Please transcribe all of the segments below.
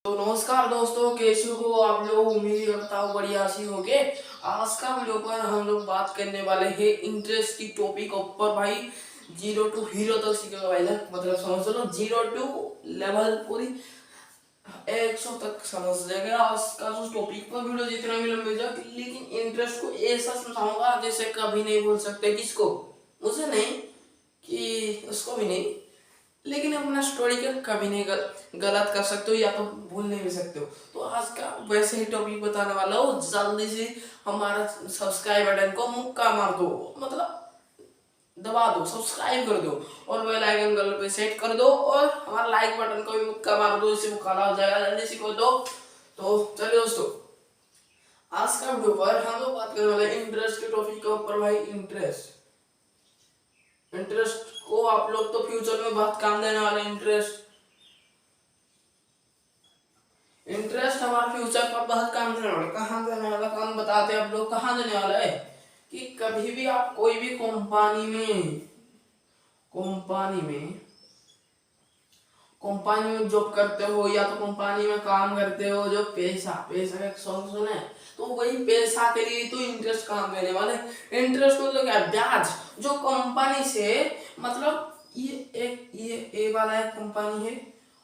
तो नमस्कार दोस्तों, कैसे हो आप लोग। उम्मीद करता हूँ बढ़िया सी होगे। आज का वीडियो पर हम लोग बात करने वाले हैं इंटरेस्ट की टॉपिक ऊपर भाई। 0 to हीरो तक सीखेगा भाई, मतलब समझ लो 0 to लेवल पूरी 100 तक समझ जाएगा। आज का जो टॉपिक पर वीडियो जितना भी लंबे जाए, लेकिन इंटरेस्ट को ऐसा समझाऊंगा जैसे कभी नहीं भूल सकते। किसको? मुझे नहीं, कि उसको भी नहीं, लेकिन अपना स्टोरी का कभी नहीं गलत कर सकते हो या तो भूल नहीं भी सकते हो। तो आज का वैसे ही टॉपिक बताने वाला हूँ। जल्दी से हमारा सब्सक्राइब बटन को मुक्का मार दो, मतलब दबा दो, सब्सक्राइब कर दो और बेल आइकन गल पे सेट कर दो और हमारा लाइक बटन को भी मुक्का मार दो, इससे वो काला हो जाएगा। जल्दी से कर दो। तो चलिए दोस्तों, आज का वीडियो पर हम लोग बात करने वाले इंटरेस्ट के टॉपिक के ऊपर भाई। इंटरेस्ट को आप लोग तो फ्यूचर में बहुत काम देने वाले। इंटरेस्ट हमारे फ्यूचर पर बहुत काम देने वाला। कहाँ देने वाला काम बताते हैं आप लोग, कहाँ देने वाला है कि कभी भी आप कोई भी कंपनी में जॉब करते हो या तो कंपनी में काम करते हो, जो पैसा पैसा का सॉन्ग सुने, तो वही पैसा के लिए तो इंटरेस्ट काम करने वाले। इंटरेस्ट मतलब क्या? ब्याज। जो कंपनी से, मतलब ये ए वाला एक कंपनी है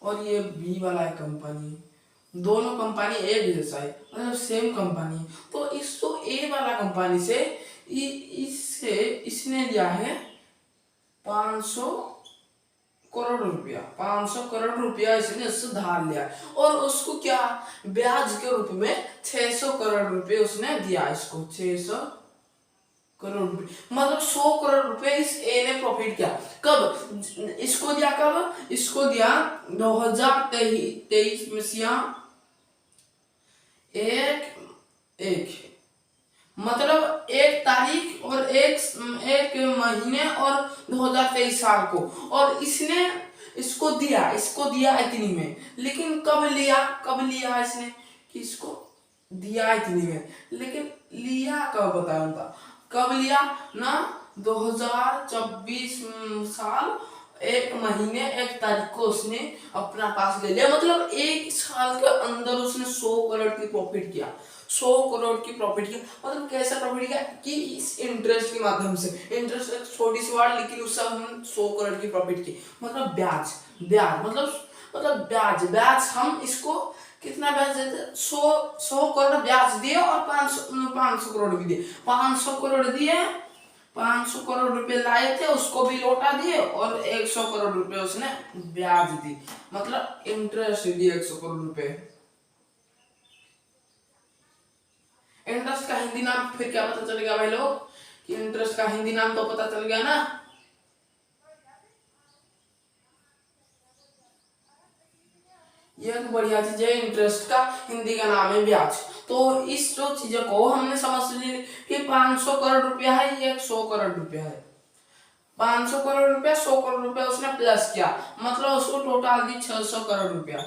और ये बी वाला एक कंपनी है। दोनों कंपनी एक जैसा है, मतलब सेम कंपनी। तो इस तो ए वाला कंपनी से इससे इसने लिया है 500 करोड़ रुपया। 500 करोड़ रुपया इसने उससे धार लिया और उसको क्या ब्याज के रूप में 600 करोड़ रुपए उसने दिया इसको। 600 करोड़ रुपए, मतलब 100 करोड़ रुपए इस ए ने प्रॉफिट किया। कब इसको दिया? कब इसको दिया? 2023 मसीहा एक मतलब 1 तारीख और एक महीने और 2023 साल को, और इसने इसको दिया इतनी में। लेकिन कब लिया इसने कि इसको दिया इतनी में, लेकिन लिया कब बताया था? कब लिया ना? 2024 साल 1 महीने 1 तारीख को उसने अपना पास ले लिया। मतलब 1 साल के अंदर उसने 100 करोड़ की प्रॉफिट किया। 100 करोड़ की प्रॉफिट किया, मतलब कैसा प्रॉफिट किया कि इस इंटरेस्ट के माध्यम से। इंटरेस्ट एक छोटी सी वर्ड, लेकिन उससे हम 100 करोड़ की प्रॉफिट की। मतलब ब्याज मतलब ब्याज हम इसको कितना ब्याज देते? 100 करोड़ ब्याज दिए और 500 करोड़ भी दिए। 500 करोड़ दिए, 500 करोड़ रुपए लाए थे, उसको भी लौटा दिए और 100 करोड़ रुपए उसने ब्याज दी, मतलब इंटरेस्ट दिए 100 करोड़ रुपए। इंटरेस्ट का हिंदी नाम फिर क्या पता चल गया भाई लोग कि इंटरेस्ट का हिंदी नाम तो पता चल गया ना। ये एक बढ़िया चीज है। इंटरेस्ट का हिंदी का नाम है ब्याज। तो इस जो चीजों को हमने समझ ली कि 500 करोड़ रुपया है, ये 100 करोड़ रुपया है। 500 करोड़ रुपया, 100 करोड़ रुपया उसने प्लस किया, मतलब उसको टोटल दी 600 करोड़ रुपया।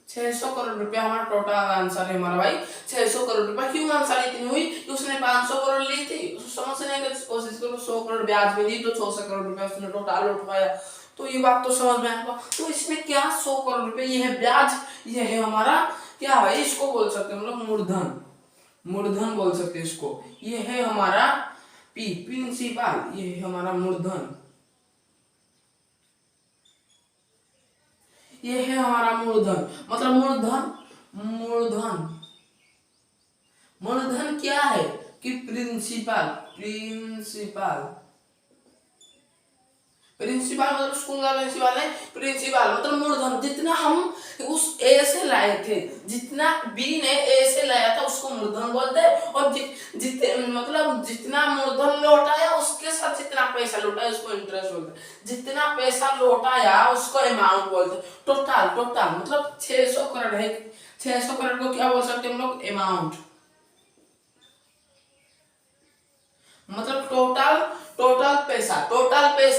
600 करोड़ रुपया हमारा टोटल आंसर है हमारा भाई। 600 करोड़ रुपया। क्यों आंसर इतनी हुई कि उसने 500 करोड़ ली थी, उसको समझने की कोशिश करो। 100 करोड़ ब्याज में दी तो 600 करोड़ रुपया उसने टोटल उठवाया। तो ये बात तो समझ में आएगा। तो इसमें क्या 100 करोड़ रुपए, ये है ब्याज, ये है हमारा क्या है, इसको बोल सकते हैं मतलब मूलधन बोल सकते हैं इसको। ये है हमारा प्रिंसिपल, ये है हमारा मूलधन, ये है हमारा मूलधन। मतलब मूलधन क्या है कि प्रिंसिपल मतलब स्कूल का प्रिंसिपल है। प्रिंसिपल मतलब मूलधन। जितना हम उस ए से लाए थे, जितना बी ने ए से लाया था, उसको मूलधन बोलते हैं। और मतलब जितना मूलधन लौटाया उसके साथ जितना पैसा लौटाया उसको इंटरेस्ट बोलते हैं। जितना पैसा लौटाया उसको अमाउंट बोलते हैं। टोटल मतलब 600 करोड़ है। 600 करोड़ को क्या बोल सकते हैं हम लोग? अमाउंट। मतलब टोटल पैसा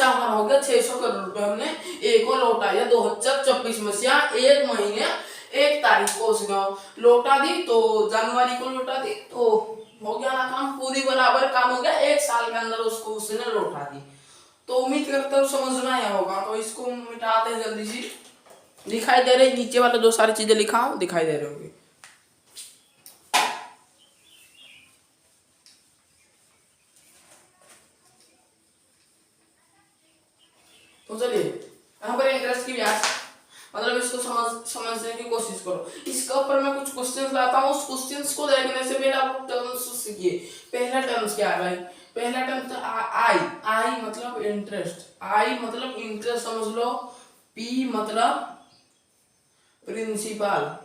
हमारा हो गया 600 करोड़ रुपए। हमने ए को लौटाया 2024 मसीहा 1 महीने 1 तारीख को उसने लौटा दी, तो जनवरी को लौटा दी, तो हो गया ना काम, पूरी बराबर काम हो गया। 1 साल के अंदर उसको उसने लौटा दी। तो उम्मीद करता हूँ समझ में आया होगा। तो इसको मिटाते हैं जल्दी से। दिखाई दे रही, नीचे वाला जो सारी चीजें लिखा हूं दिखाई दे रहे होंगे। तो चलिए यहाँ पर इंटरेस्ट की ब्याज मतलब इसको समझने की कोशिश करो। इसके ऊपर मैं कुछ क्वेश्चंस लाता हूँ, उस क्वेश्चंस को देखने से पहले आप टर्म्स सीखिए। पहला टर्म्स क्या है भाई? पहला टर्म था आई। आई मतलब इंटरेस्ट, आई मतलब इंटरेस्ट समझ लो। पी मतलब प्रिंसिपल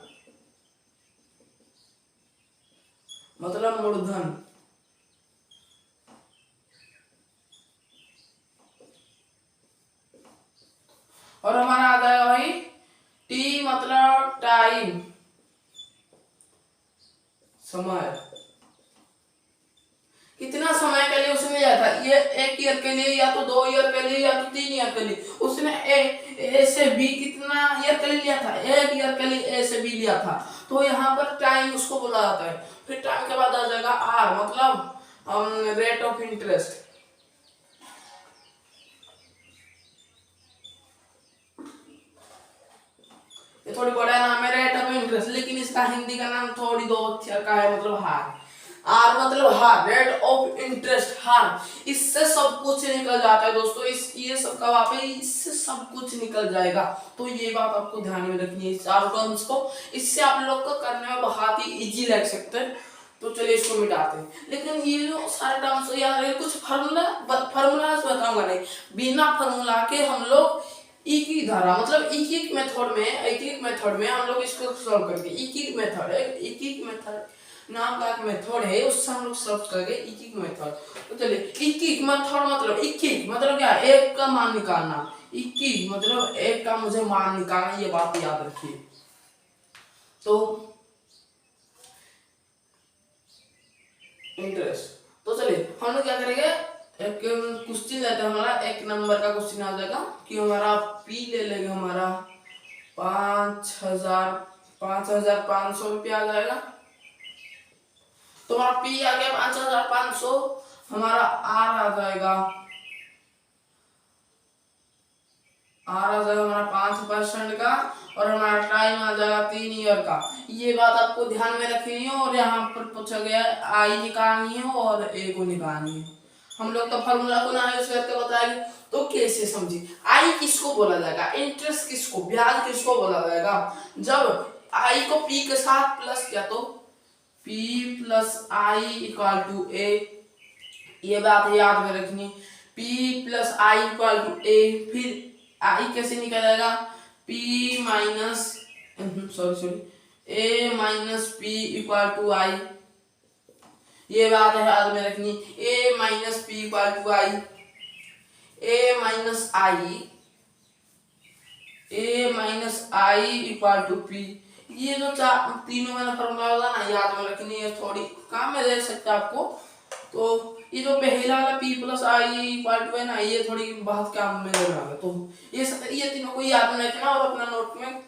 मतलब मूलधन। और हमारा आ जाएगा भाई टी मतलब टाइम, समय। कितना समय के लिए उसने लिया था? ये 1 ईयर के लिए, या तो 2 ईयर के लिए, या तो 3 ईयर के लिए। उसने ए से बी कितना ईयर के लिए लिया था? 1 ईयर के लिए ए से बी लिया था। तो यहाँ पर टाइम उसको बोला जाता है। फिर टाइम के बाद आ जाएगा आर मतलब रेट ऑफ इंटरेस्ट। ये थोड़ी बड़ा नाम है रेट ऑफ इंटरेस्ट, लेकिन इसका हिंदी का नाम थोड़ी दो अक्षर का है, मतलब हार। आर मतलब हार, रेट ऑफ इंटरेस्ट, हार। इससे सब कुछ निकल जाता है दोस्तों। ये सब का वापस इससे सब कुछ निकल जाएगा। तो ये बात आपको ध्यान में रखनी है, चार टर्म्स को। इससे आप लोग को करने में बहुत ही इजी लग सकते हैं। तो चलिए इसको मिटाते हैं। लेकिन ये जो सारे टर्म्स यार, कुछ फार्मूलाज बताऊंगा नहीं, बिना फार्मूला के हम लोग एक ही धारा मतलब एक मेथड में हम लोग इसको सॉल्व करके एक मेथड नाम का एक मेथड है, उससे हम लोग सॉल्व करेंगे एक मेथड। तो चलिए एक मेथड मतलब क्या? एक का मान निकालना। एक मतलब एक का मुझे मान निकालना, ये बात याद रखिए। तो इंटरेस्ट। तो चलिए हम लोग क्या करेंगे, एक क्वेश्चन लेते हैं हमारा, 1 नंबर का क्वेश्चन आ जाएगा कि हमारा पी ले लेंगे, हमारा 5,500 रुपया आ जाएगा। तो हमारा पी आ गया 5,500। हमारा आर आ जाएगा हमारा 5% का, और हमारा टाइम आ जाएगा 3 ईयर का। ये बात आपको ध्यान में रखनी है। और यहाँ पर पूछा गया आई निकालनी है और ए को निकालनी है। हम लोग तो फॉर्मूला को ना यूज करके बताएंगे। तो कैसे समझिए, आई किसको बोला जाएगा? इंटरेस्ट किसको, ब्याज किसको बोला जाएगा? जब आई को पी के साथ प्लस किया तो P plus I equal to A. ये बात याद में रखनी, P plus I equal to A. फिर आई कैसे निकलेगा? P minus A minus P equal to I. ये बात है याद में रखनी, A minus P equal to I. A minus I equal to P. ये जो तीनों मैंने फॉर्मूला होगा ना, याद में रखनी है, थोड़ी काम में दे सकते आपको। तो ये जो पहला वाला p plus I equal to है ना, ये थोड़ी बहुत काम में देने वाला। तो ये तीनों को याद में रखना और अपना नोट में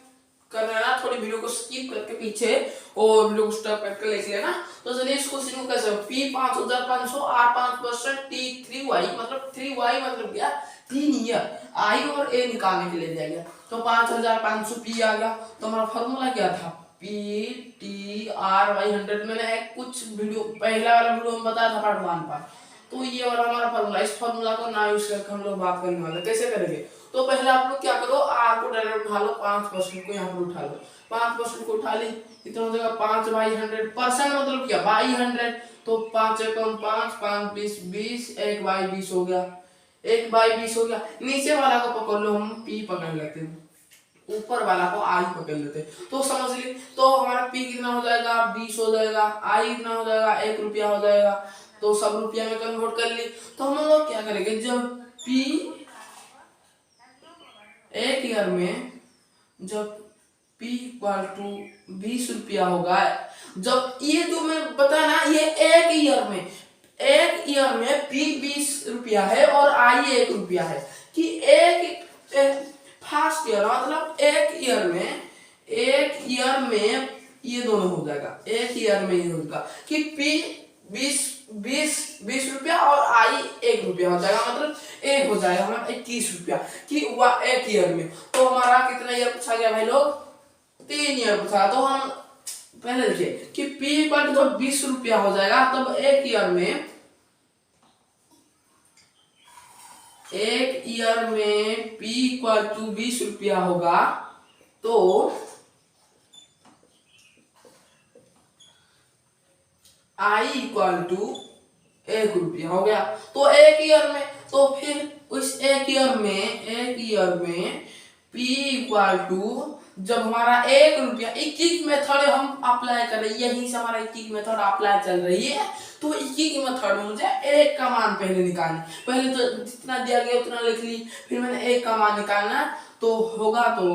कर लेना। थोड़ी वीडियो को स्किप करके पीछे और वीडियो को स्टॉप करके लिख लेना। तो चलिए इस क्वेश्चन को कैसे, p 5,500, r 5%, t 3y मतलब 3y मतलब क्या? 3 ईयर। आई और ए निकालने के लिए दिया गया। तो 5,500 p आ गया। तो हमारा फॉर्मूला क्या था? P T R by 100। मैंने एक कुछ वीडियो पहला वाला वीडियो में बताया था पार्ट 1 पर। तो ये वाला हमारा फॉर्मूला, इस फॉर्मूला को ना यूज करके हम लोग बात करने वाले। कैसे करेंगे? तो पहले आप लोग क्या करो, आर को डायरेक्ट उठा लो, 5% को यहाँ पर उठा लो। 5% को उठा ली, कितना हो जाएगा? 5/100। परसेंट मतलब क्या? बाई 100। तो 5 एकम 5, 5 20 20, 1/20 हो गया। 1/20 हो गया। नीचे वाला को पकड़ लो, हम पी पकड़ लेते हैं, ऊपर वाला को आई पकड़ लेते। तो समझ ली। तो हमारा पी कितना हो जाएगा? 20 हो जाएगा। आई कितना हो जाएगा? 1 रुपया हो जाएगा। तो सब रुपया में कन्वर्ट कर ली। तो हम लोग क्या करेंगे, जब पी 1 ईयर में, जब पी इक्वल टू 20 रुपया होगा, जब ये जो मैं बताया ना, ये 1 ईयर में पी 20 रुपया है और आई 1 रुपया है। कि एक फर्स्ट ईयर मतलब 1 ईयर में ये दोनों हो जाएगा। 1 ईयर में ये होगा कि पी 20 20 रुपया और आई 1 रुपया हो जाएगा, मतलब एक हो जाएगा हमारा 21 रुपया कि हुआ एक ईयर में। तो हमारा कितना ईयर पूछा गया भाई लोग, 3 ईयर पूछा। तो हम पहले देखिए कि पी इक्वल टू 20 रुपया हो जाएगा, तब एक ईयर में पी इक्वल टू 20 रुपया होगा, तो आई इक्वल टू 1 रुपया हो गया। तो एक ईयर में, तो फिर उस एक ईयर में पी इक्वल टू जब हमारा 1 रुपया, इक्कीक मेथड हम अप्लाई कर रहे हैं, यहीं से हमारा इक्कीक मेथड अप्लाई चल रही है। तो इक्कीक मेथड में मुझे 1 का मान पहले निकालना, पहले तो जितना दिया गया उतना लिख ली, फिर मैंने 1 का मान निकालना। तो होगा तो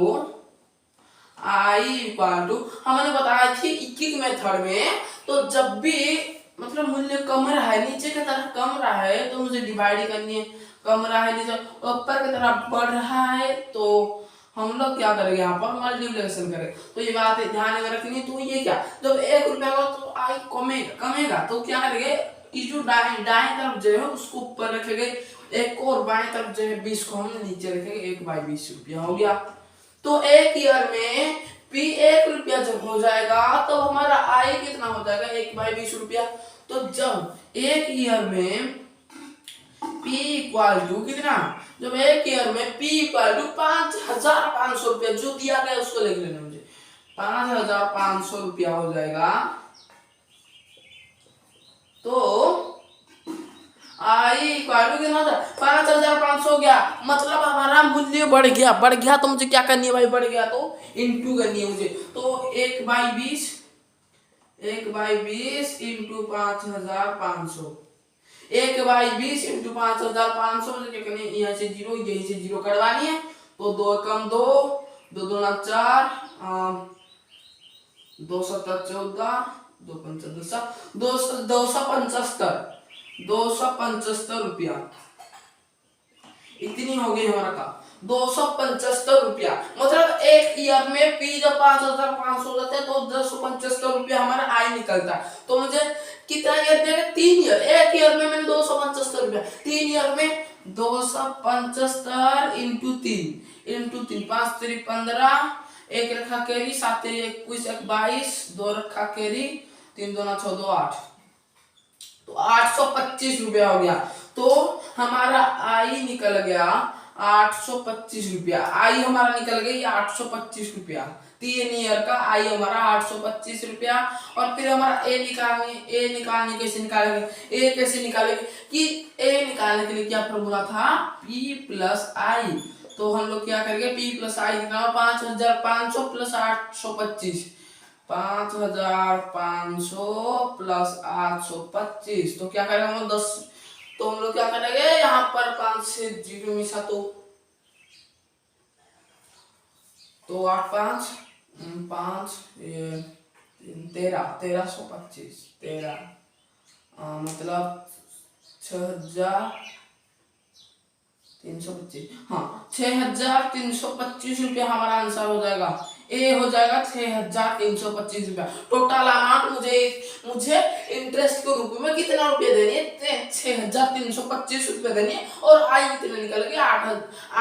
आई इक्वल टू, हमने बताया थी इक्कीक मेथड में, तो जब भी मतलब मूल्य कम रहा है, नीचे की तरफ कम रहा है तो मुझे डिवाइड करनी है, कम रहा है नीचे, ऊपर की तरफ बढ़ रहा है तो हम लोग क्या करेंगे, यहाँ पर मल्टीप्लिकेशन करेंगे। तो ये बात ध्यान में रखनी। तो ये क्या, जब 1 रुपया का तो आई कमेगा तो क्या करेंगे, जो दाएं तरफ जो है उसको ऊपर रखेंगे, एक को, और बाएं तरफ जो है 20 को हम नीचे रखेंगे, 1/20 रुपया हो गया। तो एक ईयर में पी 1 रुपया जब हो जाएगा तो हमारा आई कितना हो जाएगा, 1/20 रुपया। तो जब एक ईयर में पी इक्वल टू कितना, जब एक ईयर में पी इक्वल टू 5500 रुपया जो दिया गया उसको लिख लेना मुझे, 5500 रुपया हो जाएगा। तो आई इक्वल टू कितना था, 5500 हो गया, मतलब हमारा मूल्य बढ़ गया। तो मुझे क्या करनी है भाई, बढ़ गया तो इंटू करनी है मुझे। तो 1/20 इंटू 5500, 1/20 इंटू 5500 मुझे क्या करनी है, यहाँ से 0 यहीं से 0 कटवानी है। तो 2 कम 2, 2 दूना 4, 2 7 14, 2 5 10, 275 रुपया, इतनी हो गई हमारा का 275 रुपया। मतलब एक ईयर में पी जब 5500 जाते हैं तो 275 रुपया हमारा आई निकलता है। तो मुझे कितना ईयर देगा, 3 ईयर, एक ईयर में मैंने 275 रुपया, 3 ईयर में 275 इंटू 3 5 3 15, 1 रखा कैरी, 7 21 22, 2 रखा कैरी, 3 2 6 2 8, तो 825 रुपया हो गया। तो हमारा आई निकल गया 825 रुपया, आई हमारा निकल गई 825 रुपया, 3 ईयर का आई हमारा 825 रुपया। और फिर हमारा ए निकालने कैसे निकालेंगे, कि ए निकालने के लिए क्या फॉर्मूला था, पी प्लस आई। तो हम लोग क्या करेंगे, पी प्लस आई निकालना, 5500 प्लस 825, 5500 प्लस 825, तो क्या करेंगे हम 10। तो हम लोग क्या करेंगे, यहाँ पर 5 से 0 मिसा, तो 8 5 5 1325, मतलब 6325, हाँ 6325 रुपया हमारा आंसर हो जाएगा। ए हो जाएगा 6325 रुपया। टोटल अमाउंट मुझे इंटरेस्ट के रूप में कितना रुपया देनी है, 6325 रुपया देनी है। और आई कितना निकल गया,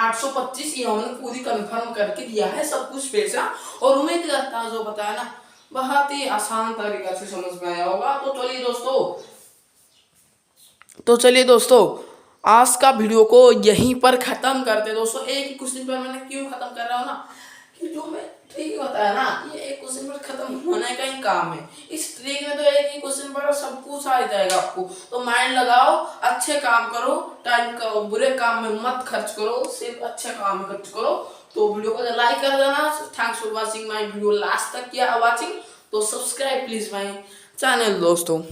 825। ये हमने पूरी कंफर्म करके दिया है सब कुछ पैसा। और उम्मीद करता हूँ जो बताया ना बहुत ही आसान तरीका से समझ में आया होगा। तो चलिए दोस्तों आज का वीडियो को यहीं पर खत्म करते। दोस्तों एक ही क्वेश्चन पर मैंने क्यों खत्म कर रहा हूँ ना, कि जो मैं ट्रिक बताया ना, ये एक क्वेश्चन पर खत्म होने का ही काम है। इस ट्रिक में तो एक ही क्वेश्चन पर सब कुछ आ जाएगा आपको। तो माइंड लगाओ, अच्छे काम करो, टाइम का बुरे काम में मत खर्च करो, सिर्फ अच्छे काम में खर्च करो। तो वीडियो को लाइक कर देना। Thanks for watching my video last तक किया वॉचिंग। तो सब्सक्राइब प्लीज माई चैनल दोस्तों।